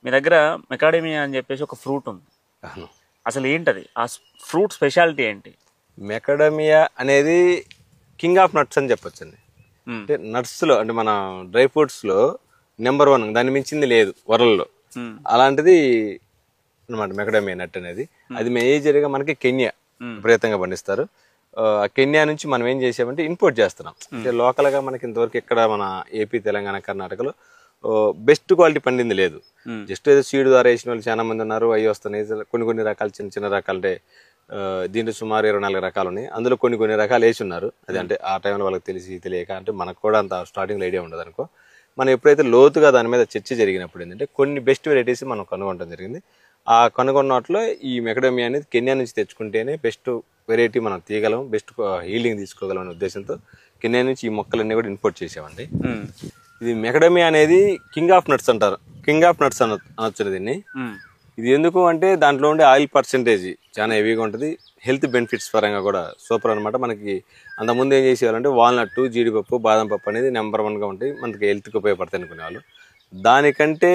మీ దగ్గర మెకాడమియా అని చెప్పేసి ఒక ఫ్రూట్ ఉంది. అసలు ఏంటది? ఆ ఫ్రూట్ స్పెషాలిటీ ఏంటి? మెకాడమియా అనేది కింగ్ ఆఫ్ నట్స్ అని చెప్పొచ్చండి. అంటే నట్స్లో అంటే మన డ్రై ఫ్రూట్స్లో నెంబర్ 1, దాన్ని మించింది లేదు వరల్డ్లో. అలాంటిది అనమాట మెకాడమియా నట్ అనేది. అది మేజర్గా మనకి కెన్యా విపరీతంగా పండిస్తారు. కెన్యా నుంచి మనం ఏం చేసామంటే ఇంపోర్ట్ చేస్తున్నాం. అంటే లోకల్గా మనకి ఇంతవరకు ఇక్కడ మన ఏపీ, తెలంగాణ, కర్ణాటకలో బెస్ట్ క్వాలిటీ పండింది లేదు. జస్ట్ ఏదో సీడ్ ద్వారా వేసిన వాళ్ళు చాలా మంది ఉన్నారు. అవి వస్తున్నాయి కొన్ని రకాలు, చిన్న రకాలు. అంటే దీంట్లో సుమారు 24 రకాలు ఉన్నాయి. అందులో కొన్ని రకాలు వేసి ఉన్నారు. అది అంటే ఆ టైంలో వాళ్ళకి తెలియక, అంటే మనకు కూడా అంత స్టార్టింగ్లో ఐడియా ఉండదు అనుకో. మనం ఎప్పుడైతే లోతుగా దాని మీద చర్చ జరిగినప్పుడు ఏంటంటే కొన్ని బెస్ట్ వెరైటీస్ మనం కనుగొనడం జరిగింది. ఆ కనుగొన్నట్లో ఈ మెకాడమియా అనేది కెన్యా నుంచి తెచ్చుకుంటేనే బెస్ట్ వెరైటీ మనం తీయగలం, బెస్ట్ హీలింగ్ తీసుకోగలం అనే ఉద్దేశంతో కెన్యా నుంచి ఈ మొక్కలన్నీ కూడా ఇంపోర్ట్ చేసామండి. ఇది మెకాడమియా అనేది కింగ్ ఆఫ్ నట్స్ అంటారు. కింగ్ ఆఫ్ నట్స్ అనొచ్చు దీన్ని. ఇది ఎందుకు అంటే దాంట్లో ఉండే ఆయిల్ పర్సెంటేజ్ చాలా హెవీగా ఉంటుంది. హెల్త్ బెనిఫిట్స్ పరంగా కూడా సూపర్ అనమాట. మనకి అంతకుముందు ఏం చేసేవాళ్ళంటే వాల్నట్, జీడిపప్పు, బాదం పప్పు అనేది నెంబర్ 1గా ఉంటాయి, మనకి హెల్త్కి ఉపయోగపడతాయి అనుకునేవాళ్ళు. దానికంటే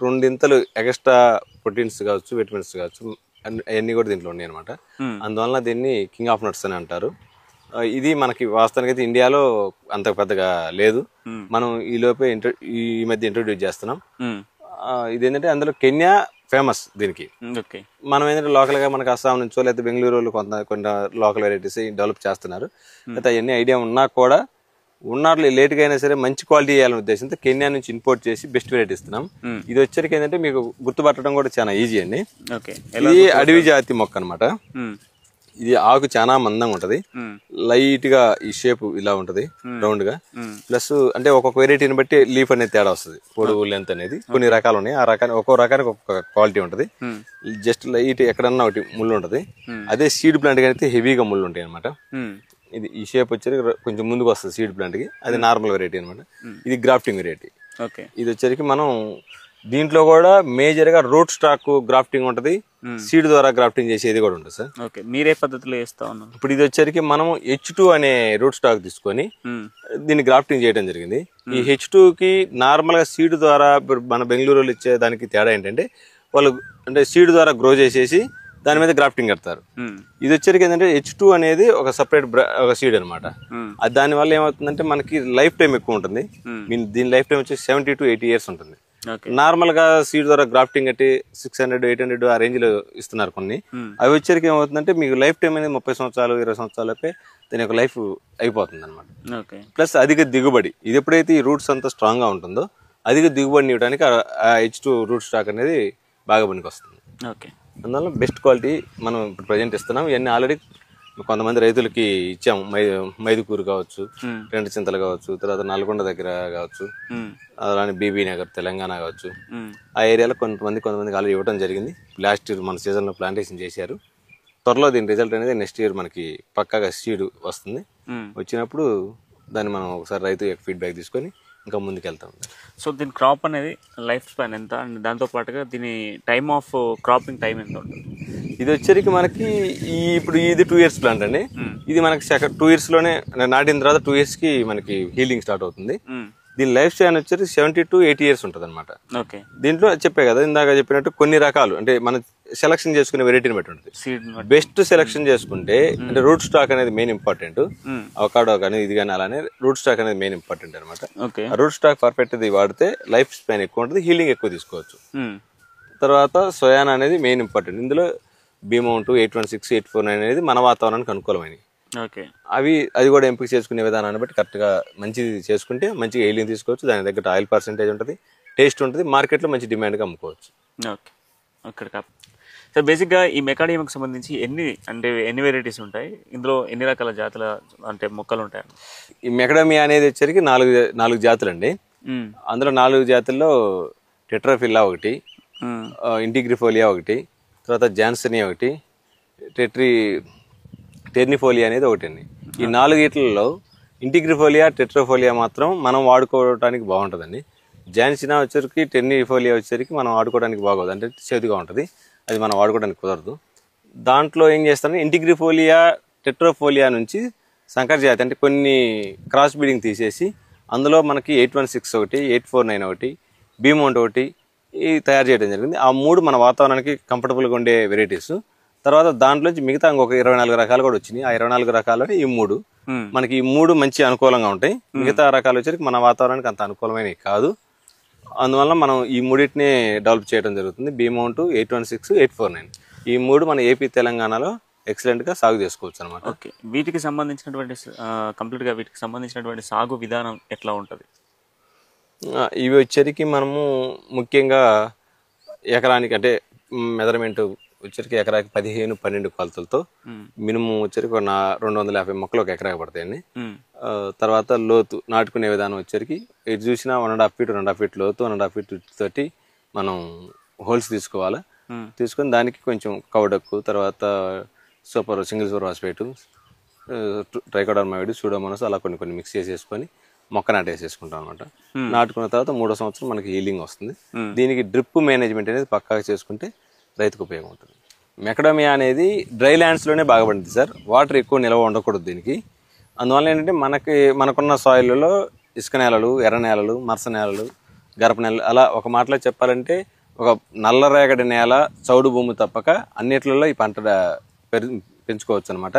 2 ఎక్స్ట్రా ప్రోటీన్స్ కావచ్చు, విటమిన్స్ కావచ్చు, అవన్నీ కూడా దీంట్లో ఉన్నాయి అనమాట. అందువలన దీన్ని కింగ్ ఆఫ్ నట్స్ అని అంటారు. ఇది మనకి వాస్తవానికి అయితే ఇండియాలో అంత పెద్దగా లేదు. మనం ఈ మధ్య ఇంట్రొడ్యూస్ చేస్తున్నాం. ఇదేంటంటే అందులో కెన్యా ఫేమస్ దీనికి. మనం ఏంటంటే లోకల్గా మనకి అస్సాం నుంచో లేకపోతే బెంగళూరు కొన్ని లోకల్ వెరైటీస్ డెవలప్ చేస్తున్నారు. అయితే అవన్నీ ఐడియా ఉన్నా కూడా ఉన్నట్లు లేట్గా అయినా సరే మంచి క్వాలిటీ చేయాలనే ఉద్దేశంతో కెన్యా నుంచి ఇంపోర్ట్ చేసి బెస్ట్ వెరైటీ ఇస్తున్నాం. ఇది వచ్చరికి ఏంటంటే మీకు గుర్తుపట్టడం కూడా చాలా ఈజీ అండి. ఇది అడవి జాతి మొక్క అనమాట. ఇది ఆకు చాలా మందంగా ఉంటది, లైట్ గా ఈ షేప్ ఇలా ఉంటది రౌండ్ గా. ప్లస్ అంటే ఒక్కొక్క వెరైటీని బట్టి లీఫ్ అనేది తేడా వస్తుంది, పొడుగు లెంత్ అనేది. కొన్ని రకాలు ఉన్నాయి, ఆ రకాన్ని ఒక్కో రకానికి ఒక్కొక్క క్వాలిటీ ఉంటది. జస్ట్ లైట్ ఎక్కడన్నా ఒకటి ముళ్ళు ఉంటది. అదే సీడ్ ప్లాంట్ అయితే హెవీగా ముళ్ళు ఉంటాయి అనమాట. ఇది ఈ షేప్ వచ్చరికి కొంచెం ముందుకు వస్తుంది సీడ్ ప్లాంట్ కి. అది నార్మల్ వెరైటీ అనమాట. ఇది గ్రాఫ్టింగ్ వెరైటీ. ఇది వచ్చరికి మనం దీంట్లో కూడా మేజర్ గా రూట్ స్టాక్ గ్రాఫ్టింగ్ ఉంటది, సీడ్ ద్వారా గ్రాఫ్టింగ్ చేసేది కూడా ఉంటుంది సార్. మీరే పద్ధతిలో చేస్తా ఉన్నారు. ఇప్పుడు ఇది వచ్చరికి మనం H2 అనే రూట్ స్టాక్ తీసుకొని దీన్ని గ్రాఫ్టింగ్ చేయడం జరిగింది. ఈ H2 కి నార్మల్ గా సీడ్ ద్వారా మన బెంగళూరులో ఇచ్చే దానికి తేడా ఏంటంటే వాళ్ళు అంటే సీడ్ ద్వారా గ్రో చేసేసి దాని మీద గ్రాఫ్టింగ్ కడతారు. ఇది వచ్చరికి ఏంటంటే H2 అనేది ఒక సపరేట్ ఒక సీడ్ అనమాట. అది దాని వల్ల ఏమవుతుందంటే మనకి లైఫ్ టైం ఎక్కువ ఉంటుంది. దీని లైఫ్ టైం వచ్చి 70 to 80 years ఉంటుంది. నార్మల్ గా సీడ్ ద్వారా గ్రాఫ్టింగ్ అంటే 600, 800 ఆ రేంజ్ లో ఇస్తున్నారు కొన్ని. అవి వచ్చరికి ఏమవుతుందంటే మీకు లైఫ్ టైం అనేది 30 సంవత్సరాలు 20 సంవత్సరాలపై దాని యొక్క లైఫ్ అయిపోతుంది అనమాట. ప్లస్ అధిక దిగుబడి, ఇది ఎప్పుడైతే ఈ రూట్స్ అంతా స్ట్రాంగ్ గా ఉంటుందో అధిక దిగుబడిని ఇవ్వడానికి ఆ H2 రూట్ స్టాక్ అనేది బాగా పనికి వస్తుంది. అందువల్ల బెస్ట్ క్వాలిటీ మనం ఇప్పుడు ప్రజెంట్ ఇస్తున్నాం. ఇవన్నీ ఆల్రెడీ కొంతమంది రైతులకి ఇచ్చాము. మైదుకూరు కావచ్చు, రెండు చింతలు కావచ్చు, తర్వాత నల్గొండ దగ్గర కావచ్చు, అలానే బీబీ నగర్ తెలంగాణ కావచ్చు, ఆ ఏరియాలో కొంతమందికి ఆల్రెడీ ఇవ్వడం జరిగింది. లాస్ట్ ఇయర్ మన సీజన్లో ప్లాంటేషన్ చేశారు. త్వరలో దీని రిజల్ట్ అనేది నెక్స్ట్ ఇయర్ మనకి పక్కాగా సీడ్ వస్తుంది. వచ్చినప్పుడు దాన్ని మనం ఒకసారి రైతు యొక్క ఫీడ్బ్యాక్ తీసుకొని ఇంకా ముందుకు వెళ్తాం. సో దీని క్రాప్ అనేది లైఫ్ స్పాన్ ఎంత, అండ్ దాంతో పాటుగా దీని టైమ్ ఆఫ్ క్రాపింగ్ టైం ఎంత ఉంటుంది? ఇది వచ్చరికి మనకి ఇప్పుడు ఇది 2 years ప్లాంట్ అండి. ఇది మనకి 2 years లోనే నాటిన తర్వాత 2 years కి మనకి హీలింగ్ స్టార్ట్ అవుతుంది. దీని లైఫ్ స్పాన్ వచ్చేసి 70 to 80 years ఉంటుంది అనమాట. దీంట్లో చెప్పే కదా ఇందాక చెప్పినట్టు కొన్ని రకాలు అంటే మనం సెలక్షన్ చేసుకునే వెరైటీని బట్టి ఉంటుంది. బెస్ట్ సెలక్షన్ చేసుకుంటే అంటే రూట్ స్టాక్ అనేది మెయిన్ ఇంపార్టెంట్. అవకాడో కానీ ఇది కానీ అలానే రూట్ స్టాక్ అనేది మెయిన్ ఇంపార్టెంట్ అనమాట. రూట్ స్టాక్ పర్ఫెక్ట్ ఇది వాడితే లైఫ్ స్పాన్ ఎక్కువ ఉంటుంది, హీలింగ్ ఎక్కువ తీసుకోవచ్చు. తర్వాత సోయానా అనేది మెయిన్ ఇంపార్టెంట్. ఇందులో బీమౌంట్ 816, 849 అనేది మన వాతావరణానికి అనుకూలమైనవి. అది కూడా ఎంపిక చేసుకునే విధానాన్ని బట్టి కరెక్ట్గా మంచిది చేసుకుంటే మంచిగా హీలింగ్ తీసుకోవచ్చు. దాని దగ్గర ఆయిల్ పర్సెంటేజ్ ఉంటుంది, టేస్ట్ ఉంటుంది, మార్కెట్లో మంచి డిమాండ్గా అమ్ముకోవచ్చు. సార్ బేసిక్గా ఈ మెకాడమియాకి సంబంధించి ఎన్ని వెరైటీస్ ఉంటాయి? ఇందులో ఎన్ని రకాల జాతుల అంటే మొక్కలు ఉంటాయి? ఈ మెకాడమియా అనేది వచ్చరికి 4 జాతులు అండి. అందులో 4 జాతుల్లో టెట్రాఫిల్లా ఒకటి, ఇంటిగ్రిఫోలియా ఒకటి, తర్వాత జాన్సనియా ఒకటి, టెర్నిఫోలియా అనేది ఒకటి అండి. ఈ 4 వీటిల్లో ఇంటిగ్రిఫోలియా, టెట్రాఫోలియా మాత్రం మనం వాడుకోవడానికి బాగుంటుందండి. జాన్సినా వచ్చరికి, టెర్నిఫోలియా వచ్చరికి మనం వాడుకోవడానికి బాగోదు, అంటే చేదుగా ఉంటుంది, అది మనం వాడుకోవడానికి కుదరదు. దాంట్లో ఏం చేస్తారంటే ఇంటిగ్రిఫోలియా, టెట్రాఫోలియా నుంచి సంకర్ జాతి అంటే కొన్ని క్రాస్ బ్రీడింగ్ తీసేసి అందులో మనకి 816 ఒకటి, 849 ఒకటి, బీమౌంట్ ఒకటి, తయారు చేయడం జరిగింది. ఆ 3 మన వాతావరణానికి కంఫర్టబుల్గా ఉండే వెరైటీస్. తర్వాత దాంట్లోంచి మిగతా ఇంకొక 24 రకాలు కూడా వచ్చినాయి. ఆ 24 రకాలని ఈ 3 మనకి ఈ 3 మంచి అనుకూలంగా ఉంటాయి. మిగతా రకాలు వచ్చేసరికి మన వాతావరణానికి అంత అనుకూలమైనవి కాదు. అందువల్ల మనం ఈ 3టిని డెవలప్ చేయడం జరుగుతుంది. B-Mount 816, 849 ఈ 3 మన ఏపీ తెలంగాణలో ఎక్సలెంట్ గా సాగు చేసుకోవచ్చు అనమాట. ఓకే, వీటికి సంబంధించినటువంటి కంప్లీట్ గా వీటికి సంబంధించినటువంటి సాగు విధానం ఎట్లా ఉంటది? ఇవి వచ్చరికి మనము ముఖ్యంగా ఎకరానికి అంటే మెజర్మెంట్ వచ్చరికి ఎకరాకి 15-12 కొలతలతో మినిమం వచ్చరికి 250 మొక్కలు ఒక ఎకరాకి పడతాయండి. తర్వాత లోతు నాటుకునే విధానం వచ్చరికి ఇటు చూసినా 1.5 feet 2.5 feet లోతు 1.5 feet తోటి మనం హోల్స్ తీసుకోవాలి. తీసుకొని దానికి కొంచెం కౌడక్కు, తర్వాత సింగిల్ సూపర్ ఫాస్ఫేట్, ట్రైకోడర్మావిడ్, సూడోమోనాస్ అలా కొన్ని మిక్స్ చేసేసుకొని మొక్క నాటేసేసుకుంటాం అనమాట. నాటుకున్న తర్వాత 3వ సంవత్సరం మనకి హీలింగ్ వస్తుంది. దీనికి డ్రిప్ మేనేజ్మెంట్ అనేది పక్కాగా చేసుకుంటే రైతుకు ఉపయోగం ఉంటుంది. మెకడమియా అనేది డ్రై ల్యాండ్స్లోనే బాగా పండుతుంది సార్. వాటర్ ఎక్కువ నిల్వ ఉండకూడదు దీనికి. అందువల్ల ఏంటంటే మనకున్న సాయిల్లో ఇసుక నేలలు, ఎర్ర నేలలు, మరస నేలలు, గరప నేలలు అలా ఒక మాటలో చెప్పాలంటే ఒక నల్లరేగడి నేల, చౌడు భూమి తప్పక అన్నిట్లలో ఈ పంట పెంచుకోవచ్చు అనమాట.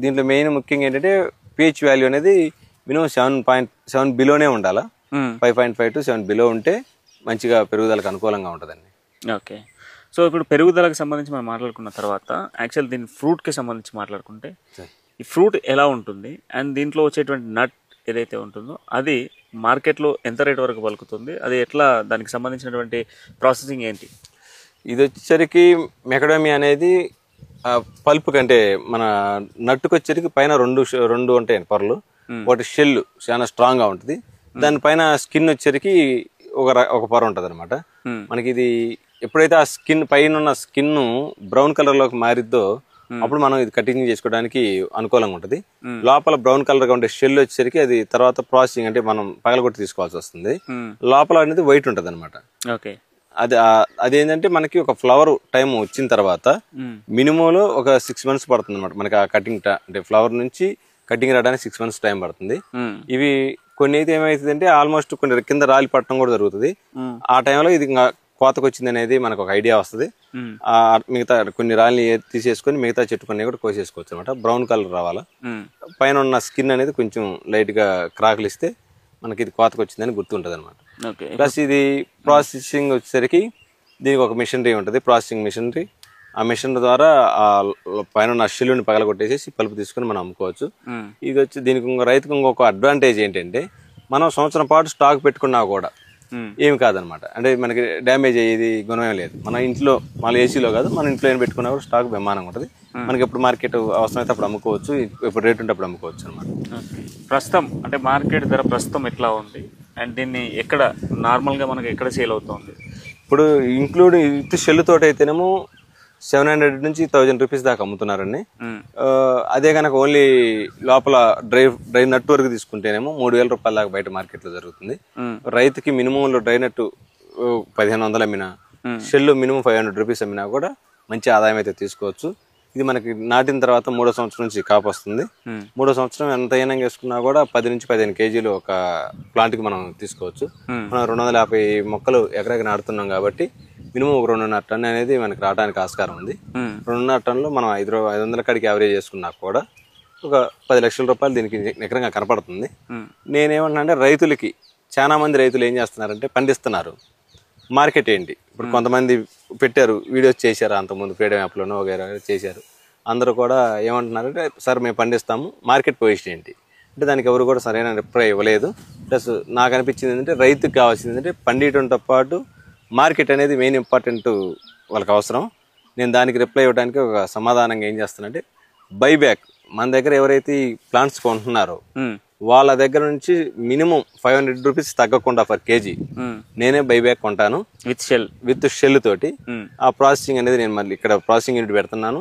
దీంట్లో మెయిన్ ముఖ్యంగా ఏంటంటే pH వాల్యూ అనేది మినిమం 7.7 బిలోనే ఉండాలా. 5.5 to 7 బిలో ఉంటే మంచిగా పెరుగుదలకు అనుకూలంగా ఉంటుందండి. ఓకే, సో ఇప్పుడు పెరుగుదలకు సంబంధించి మనం మాట్లాడుకున్న తర్వాత యాక్చువల్ దీని ఫ్రూట్కి సంబంధించి మాట్లాడుకుంటే ఈ ఫ్రూట్ ఎలా ఉంటుంది అండ్ దీంట్లో వచ్చేటువంటి నట్ ఏదైతే ఉంటుందో అది మార్కెట్లో ఎంత రేట్ వరకు పలుకుతుంది, అది ఎట్లా, దానికి సంబంధించినటువంటి ప్రాసెసింగ్ ఏంటి? ఇది వచ్చేసరికి మెకడమియా అనేది పల్ప్ కంటే మన నట్టుకు వచ్చేసరికి పైన రెండు ఉంటాయండి పొరలు. ఒకటి షెల్ చాలా స్ట్రాంగ్ గా ఉంటుంది, దానిపైన స్కిన్ వచ్చేసరికి ఒక పొర ఉంటుంది అనమాట. మనకి ఇది ఎప్పుడైతే ఆ స్కిన్ పైన ఉన్న స్కిన్ బ్రౌన్ కలర్ లోకి మారిద్దో అప్పుడు మనం ఇది కటింగ్ చేసుకోవడానికి అనుకూలంగా ఉంటుంది. లోపల బ్రౌన్ కలర్ గా ఉండే షెల్ వచ్చేసరికి అది తర్వాత ప్రాసెసింగ్ అంటే మనం పగలగొట్టి తీసుకోవాల్సి వస్తుంది. లోపల అనేది వైట్ ఉంటుంది అనమాట. అదేంటంటే మనకి ఒక ఫ్లవర్ టైం వచ్చిన తర్వాత మినిమంలో ఒక 6 months పడుతుంది అనమాట మనకి ఆ కటింగ్ అంటే ఫ్లవర్ నుంచి కటింగ్ రావడానికి 6 months టైం పడుతుంది. ఇవి కొన్ని అయితే ఏమైతుంది అంటే ఆల్మోస్ట్ కొన్ని కింద రాలి పట్టడం కూడా జరుగుతుంది. ఆ టైంలో ఇది కోతకు వచ్చింది అనేది మనకు ఒక ఐడియా వస్తుంది. మిగతా కొన్ని రాళ్ళని తీసేసుకొని మిగతా చెట్టు కొన్ని కూడా కోసేసుకోవచ్చు అనమాట. బ్రౌన్ కలర్ రావాలా, పైన ఉన్న స్కిన్ అనేది కొంచెం లైట్ గా క్రాకులు ఇస్తే మనకి ఇది కోతకు వచ్చిందని గుర్తుంటది అనమాట. ప్లస్ ఇది ప్రాసెసింగ్ వచ్చేసరికి దీనికి ఒక మిషనరీ ఉంటుంది, ప్రాసెసింగ్ మిషనరీ. ఆ మిషన్ ద్వారా ఆ పైన షెల్లుని పగలగొట్టేసి పలుపు తీసుకుని మనం అమ్ముకోవచ్చు. ఇది వచ్చి దీనికి రైతుకు ఇంకొక అడ్వాంటేజ్ ఏంటంటే మనం సంవత్సరం పాటు స్టాక్ పెట్టుకున్నా కూడా ఏమి కాదనమాట. అంటే మనకి డ్యామేజ్ అయ్యేది గుణమే లేదు. మన ఇంట్లో మళ్ళీ ఏసీలో కాదు, మన ఇంట్లో ఏం పెట్టుకున్నా కూడా స్టాక్ బ్రహ్మాండంగా ఉంటుంది. మనకి ఎప్పుడు మార్కెట్ అవసరమైతే అప్పుడు అమ్ముకోవచ్చు, ఎప్పుడు రేట్ ఉంటే అప్పుడు అమ్ముకోవచ్చు అనమాట. ప్రస్తుతం అంటే మార్కెట్ ధర ప్రస్తుతం ఎట్లా ఉంది అండ్ దీన్ని ఎక్కడ నార్మల్గా మనకి ఎక్కడ సేల్ అవుతుంది? ఇప్పుడు ఇంక్లూడ్ విత్ షెల్ తోటి అయితేనేమో 700 నుంచి 1000 రూపీస్ దాకా అమ్ముతున్నారండి. అదే కనుక ఓన్లీ లోపల డ్రై నట్ వరకు తీసుకుంటేనేమో 3000 రూపాయల దాకా బయట మార్కెట్ లో జరుగుతుంది. రైతుకి మినిమం డ్రై నట్ 1500 అమ్మినా, షెల్ మినిమం 500 రూపీస్ అమ్మినా కూడా మంచి ఆదాయం అయితే తీసుకోవచ్చు. ఇది మనకి నాటిన తర్వాత 3వ సంవత్సరం నుంచి కాపు వస్తుంది. 3వ సంవత్సరం ఎంత అయినా వేసుకున్నా కూడా 10 నుంచి 15 కేజీలు ఒక ప్లాంట్ కి మనం తీసుకోవచ్చు. మనం 250 మొక్కలు ఎకరాకి నాటుతున్నాం కాబట్టి మినిమం ఒక 2.5 టన్ను అనేది మనకి రావడానికి ఆస్కారం ఉంది. 2.5 టన్నులో మనం 500 కాడికి యావరేజ్ చేసుకున్నా కూడా ఒక 10 లక్షల రూపాయలు దీనికి నికరంగా కనపడుతుంది. నేనేమంటున్నా అంటే రైతులకి చాలా మంది రైతులు ఏం చేస్తున్నారంటే పండిస్తున్నారు, మార్కెట్ ఏంటి? ఇప్పుడు కొంతమంది పెట్టారు, వీడియోస్ చేశారు, అంతకుముందు ఫ్రీడమ్ యాప్లోనో వగైరా చేశారు. అందరూ కూడా ఏమంటున్నారంటే సార్ మేము పండిస్తాము, మార్కెట్ పొజిషన్ ఏంటి అంటే దానికి ఎవరు కూడా సరైన రిప్లై ఇవ్వలేదు. ప్లస్ నాకు అనిపించింది ఏంటంటే రైతుకి కావాల్సింది ఏంటంటే పండియడంతో పాటు మార్కెట్ అనేది మెయిన్ ఇంపార్టెంట్ వాళ్ళకి అవసరం. నేను దానికి రిప్లై ఇవ్వడానికి ఒక సమాధానంగా ఏం చేస్తానంటే బైబ్యాక్. మన దగ్గర ఎవరైతే ఈ ప్లాంట్స్ కొంటున్నారో వాళ్ళ దగ్గర నుంచి మినిమం 500 రూపీస్ తగ్గకుండా పర్ కేజీ నేనే బైబ్యాక్ కొంటాను విత్ షెల్ తోటి. ఆ ప్రాసెసింగ్ అనేది నేను మళ్ళీ ఇక్కడ ప్రాసెసింగ్ యూనిట్ పెడుతున్నాను.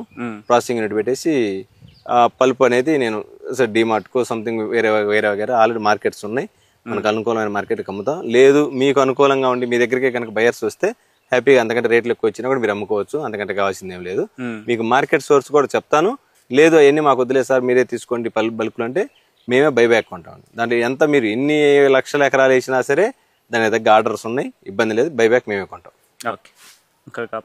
ప్రాసెసింగ్ యూనిట్ పెట్టేసి ఆ పల్ప్ అనేది నేను డిమార్ట్ కు సంథింగ్ వేరే ఆల్రెడీ మార్కెట్స్ ఉన్నాయి, మనకు అనుకూలమైన మార్కెట్కి అమ్ముతాం. లేదు మీకు అనుకూలంగా ఉండి మీ దగ్గరికి కనుక బయర్స్ వస్తే హ్యాపీగా అంతకంటే రేట్లు ఎక్కువ వచ్చినా కూడా మీరు అమ్ముకోవచ్చు, అంతకంటే కావాల్సింది ఏం లేదు. మీకు మార్కెట్ సోర్స్ కూడా చెప్తాను. లేదు అవన్నీ మాకు వద్దులేదు సార్ మీరే తీసుకోండి బల్క్లు అంటే మేమే బైబ్యాక్ కొంటాం. దాంట్లో ఎంత మీరు ఎన్ని లక్షల ఎకరాలు వేసినా సరే దాని తగ్గ ఆర్డర్స్ ఉన్నాయి, ఇబ్బంది లేదు, బైబ్యాక్ మేమే కొంటాం. ఓకే. ఇంకా